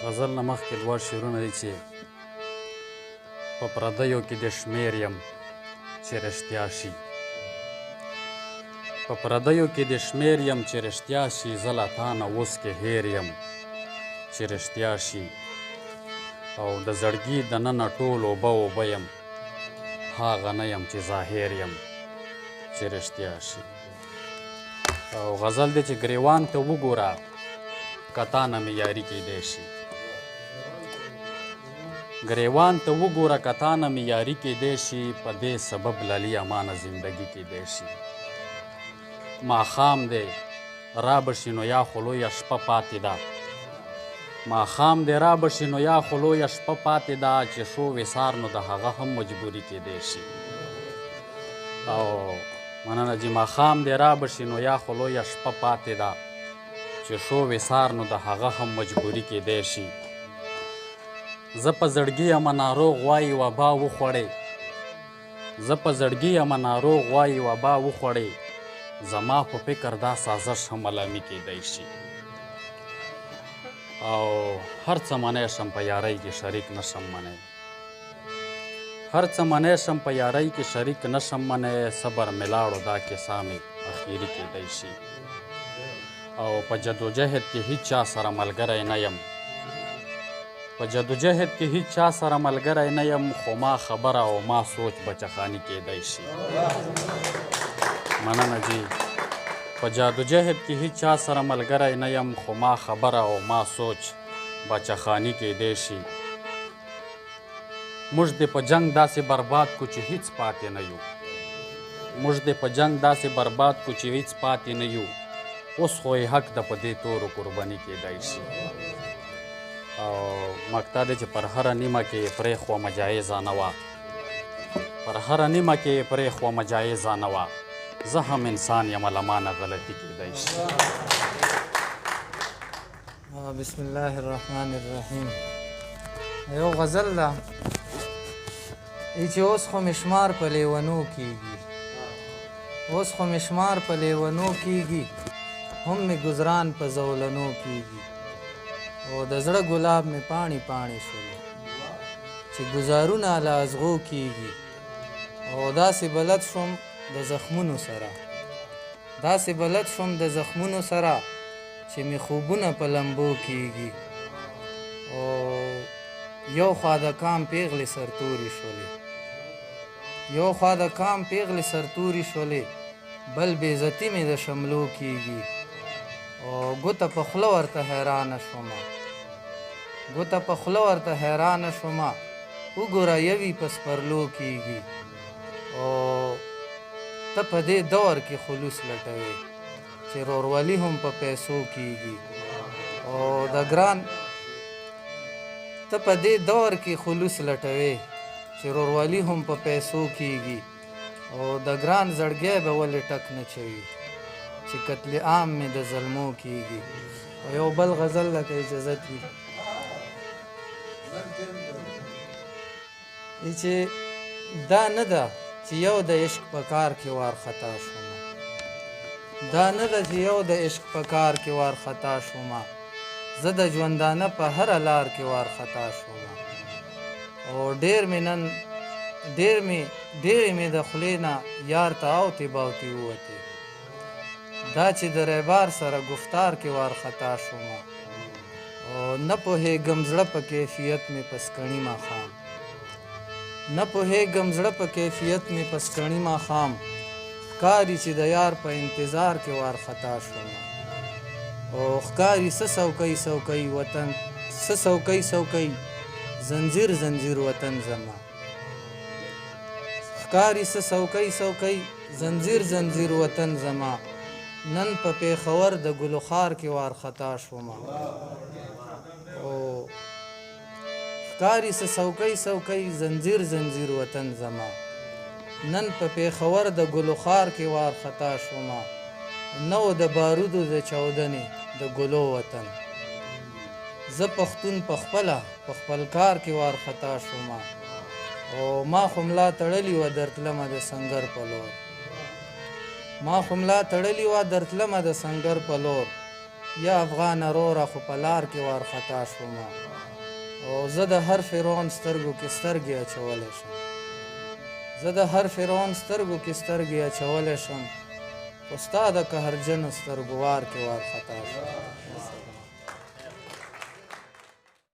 غزل نه مخکې دوه شعرونه دي چې په پردیو کې د شمېر یم چې رښتیا شي. په پردیو کې د شمېر یم چې رښتیا شي، زه له تا نه اوس کې هېر یم چې رښتیا شي. او د زړګي دننه ټول اوبه اوبه یم، هغه نه یم چې ظاهر یم چې رښتیا شي. او غزل دی چې ګریوان ته وګوره که تا نه مې یاري کیدی شي. ګریوان ته وګوره که تا نه مې یاري کیدی شي، په دې سبب للی امانه زندګي کیدی شي. ماښام دی را بشي نو یا خو لویه شپه پاتې ده، ماښام دی را بشي نو یا خو لویه شپه پاتې ده، چې شو وصار نو د هغه هم مجبوري کیدی شي. او مننه جي. ماښام دی را بشي نو یا خو لویه شپه پاتې ده، چې شو وصار نو د هغه هم مجبوري کیدی شي. زه په زړګي یم ناروغ وایي وبا وخوړې، زه په زړګي یم ناروغ وایي وبا وخوړې، زما په فکر دا سازش هم علامي کیدی شي. او هر څه منی شم په یارۍ کې شریک نشم منی، هر څه منی شم په یارۍ کې شریک نشم منی، صبر مې لاړو دا کیسه مې اخیري کیدی شي. او په جدوجهد کې هیڅ چا سره ملګری نه یم، په جدوجهد کې هیڅ چا سره ملګری نه یم، خو ما خبره او ما سوچ بچخاني کیدی شي. مننه جي. په جدوجهد کې هیڅ چا سره ملګری نه یم، خو ما خبره او ما سوچ بچخاني کیدی شي. موږ دې په جنگ داسې برباد کو چې هیڅ پاتې نه یو، موږ دې په جنگ داسې برباد کو چې هیڅ پاتې نه یو، اوس خو یې حق ده په دې تورو قرباني کیدی شي. او مقطع دی چې پر هره نیمه کې یې پرېښومه جایزه نه وه، پر هره نیمه کې یې پرېښومه جایزه نه وه، زه هم انسان یم له مانه غلطي کیدی شي. بسم الله الرحمن الرحیم. یو غزل ده چې اوس خو مشمار په لیونو کیږي، اوس خو مشمار په لیونو کیږي، هم مې ګزران په زولنو کیږي، او د زړه ګلاب مې پاڼې پاڼې شولو چې ګزارونه له ازغو کیږي. او داسې بلد شوم د زخمونو سره، داسې بلد شوم د زخمونو سره، چې مې خوبونه په لمبو کیږي. او یو خوا د کام پیغلې سرتوري شولې، یو خوا د کام پیغلې سرتوري شولې، بل بېزتي مې د شملو کیږي. او ګوته په خوله ورته حیرانه شومه، ګوته په خوله ورته حیرانه شومه، وګوره یوي په سپرلو کیږي. او ته په دې دور کې خلوص لټوې چې رورولي هم په پیسو کیږي. او د ګران ته په دې دور کې خلوص لټوې چې رورولي هم په پیسو کیږي. او د ګران زړګی به ولې ټک نه چوي چې قتل عام مې د ظلمو کیږي. او یو بل غزل لکه اجازت وي چې دا نه ده چې یو د عشق په کار کې وارخطا شومه، دا نه ده چې یو د عشق په کار کې وارخطا شومه، زه د ژوندانه په هره لار کې وارخطا شومه. او ډېرې مې د خولې نه یار ته اوتې باوتې ووتې، دا چې د ریبار سره گفتار کې وارخطا شومه. او نه پوهېږم زړه په کیفیت مې پسکڼي ماښام، نه پوهېږم زړه په کیفیت مې پسکڼي ماښام، ښکاري چې د یار په انتظار کې وارخطا شومه. او ښکاري څه څوکۍ څوکۍ وطن، څه څوکۍ څوکۍ زنځیر زنځیر وطن زما، ښکاري څه څوکۍ څوکۍ زنځیر زنځیر وطن زما، نن په پېښور د ګلوخار کې وارخطا شومه. او ښکاري څه څوکۍ څوکۍ زنځیر زنځیر وطن زما، نن په پېښور د ګلوخار کې وارخطا شومه. نو د بارودو د چاودنې د ګلو وطن، زه پښتون پخپله په خپل کار کې وارخطا شومه. او ما خو ملا تړلې وه درتلمه د سنګر په لور، ما خو ملا تړلې وه درتلمه د سنګر په لور، یا افغان وروره خو په لار کې وارخطا شومه او زه د هر فرعون سترګو کې سترګې اچولی شم زه د هر فرعون سترګو کې سترګې اچولی شم خو ستا د قهرجنو سترګو وار کې وارخطا شوم